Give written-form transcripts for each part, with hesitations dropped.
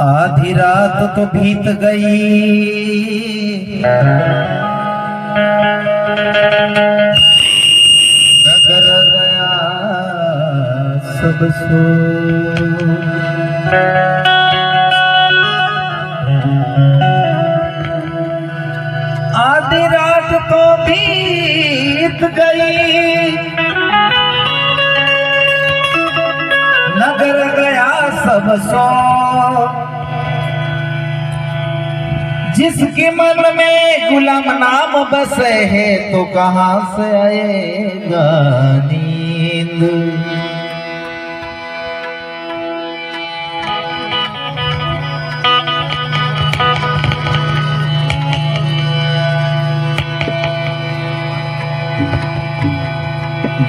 आधी रात तो बीत गई, नगर गया सब सो। आधी रात तो बीत गई, नगर गया सब सो। जिसके मन में गुलाम नाम बसे है तो कहां से आएगा नींद।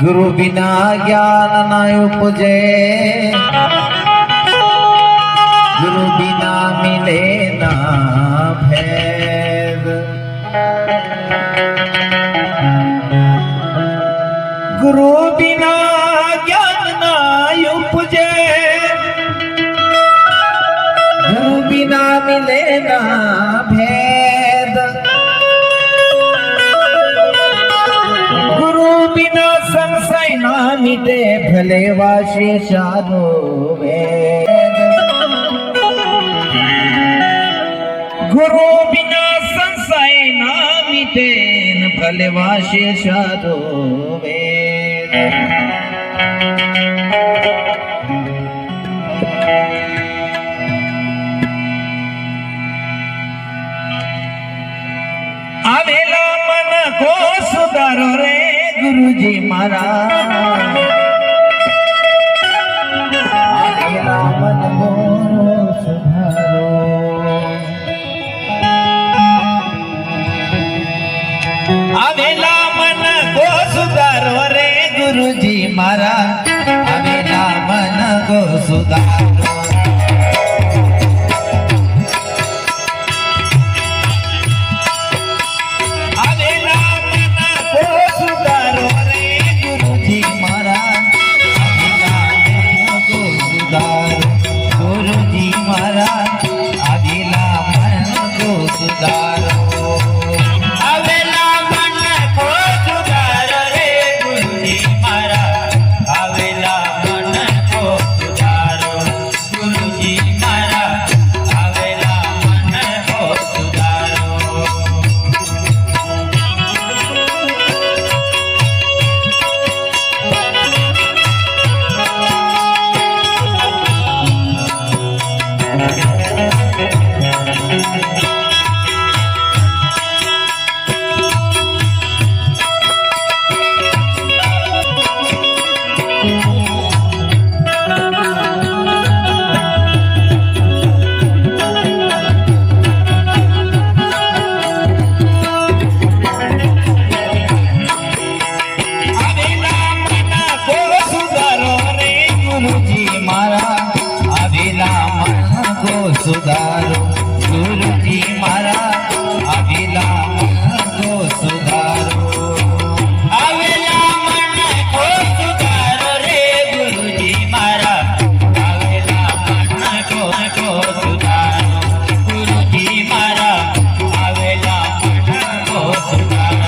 गुरु बिना ज्ञान न उपजे, गुरु बिना मिले ना भेद। गुरु बिना ज्ञान न उपजे, गुरु बिना मिले ना भेद। गुरु बिना संशय ना मिटे, भले वाशी शानो वेद। गुरु बिना संशय ना मिटे, भले वाशी शानो वेद। आवेला मन को सुधारो रे गुरुजी महाराज। आवेला मन को सुधारो, आवेला मन को सुधारो रे गुरुजी महाराज। आवेला मन को सुधारो, सुधारो गुरुजी महाराज। आवेला मन को सुधारो, आवेला मन को सुधारो रे गुरुजी महाराज। आवेला मन को सुधारो गुरुजी महाराज। आवेला मन को सुधारो।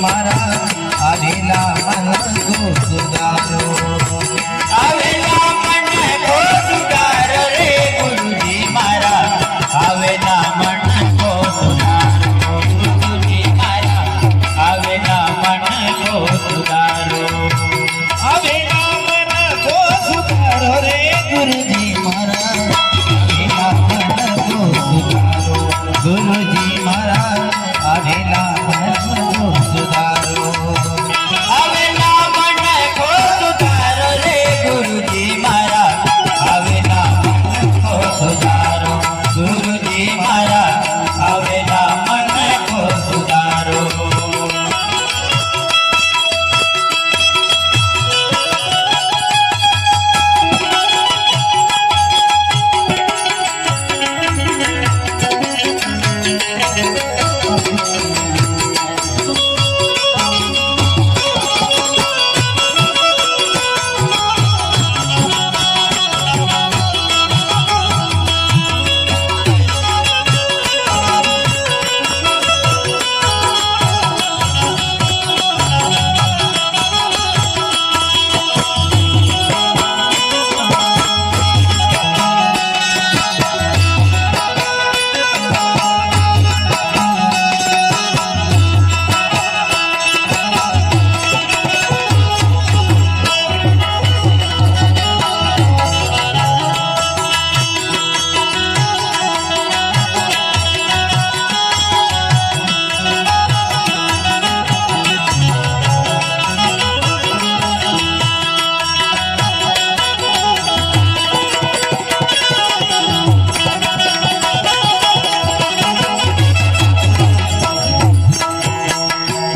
મારા આવેલા મન કો સુધારો આવેલા મન કો સુધારો રે ગુરુજી મારા આવેલા મન કો સુધારો ગુરુજી મારા આવેલા મન કો સુધારો આવેલા મન કો સુધારો રે ગુરુજી મારા આવેલા મન કો સુધારો ગુરુજી મારા આવેલા મન કો સુધારો આવેલા મન કો સુધારો રે ગુરુજી મારા આવેલા મન કો સુધારો ગુરુજી મારા આવેલા મન કો સુધારો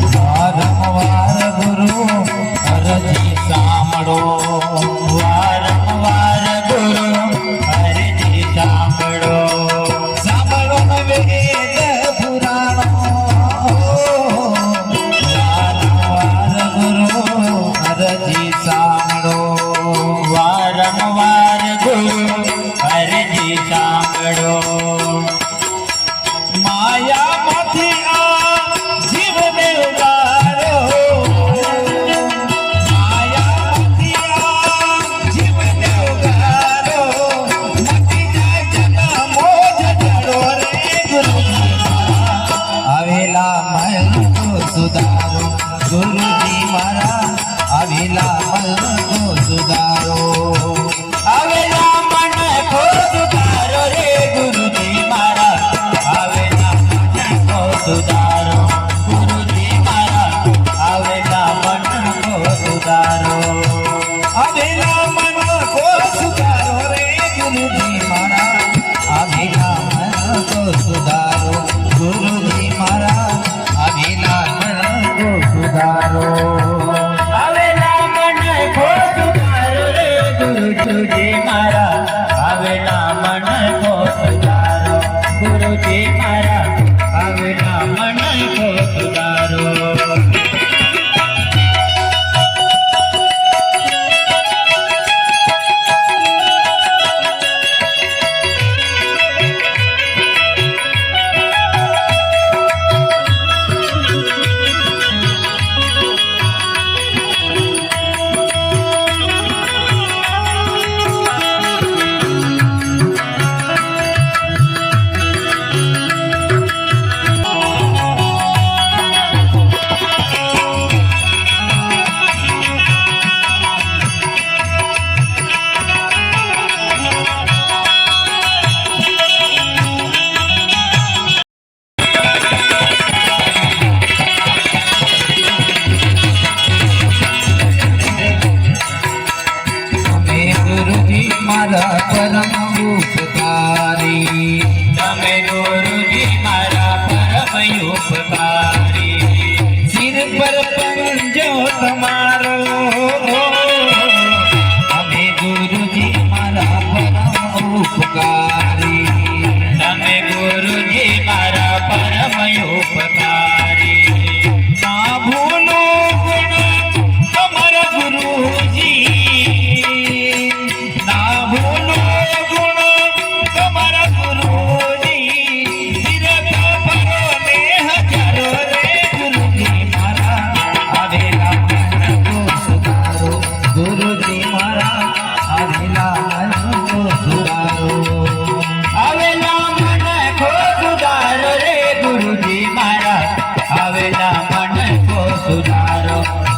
વારંવાર ગુરુ અરજી સાંભળો વારંવાર ગુરુ અરજી સાંભળો સાંભળો વેદ પુરાણો વારંવાર ગુરુ અરજી સાંભળો વારંવાર ગુરુ અરજી સાંભળો માયામાંથી આ જીવને ઉગારો માયામાંથી આ જીવને ઉગારો મટી જાય જન્મો જડો રે ગુરુજી આવેલા મન કો સુધારો ગુરુજી મારા આવેલા મન કો સુધારો આવેલા મન કો સુધારો રે ગુરુજી મારા આવેલા મન કો સુધારો ગુરુજી મારા આવેલા મન કો સુધારો આવેલા મન કો સુધારો રે ગુરુજી મારા આવેલા મન કો સુધારો ગુરુજી મારા આવેલા મન કો સુધારો આવેલા મન કો સુધારો રે ગુરુજી મારા આવેલા મન કો સુધારો ગુરુજી મારા આવેલા મન કો સુધારો મારા પરમ ઉપકારી તમે ગુરુજી મારા પરમ ઉપકારી સિર પર પંજો તમારો અમે ગુરુજી મારા પરમ ઉપકારી તમે ગુરુજી મારા પરમ ઉપકારી ના ભૂલો ગુણ તમારા ગુરુજી ના ભૂલો ગુણ તમારા ગુરુજી તીરથ ભરો ને હજારો રે ગુરુજી મારા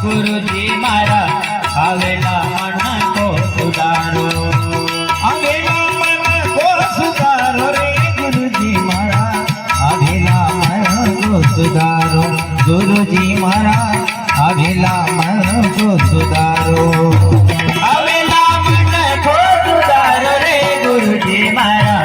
ગુરુજી મારા આવેલા મન કો સુધારો આવેલા મન કો સુધારો રે ગુરુજી મારા આવેલા મન કો સુધારો ગુરુજી મારા આવેલા મન કો સુધારો આવેલા મન કો સુધારો રે ગુરુજી મારા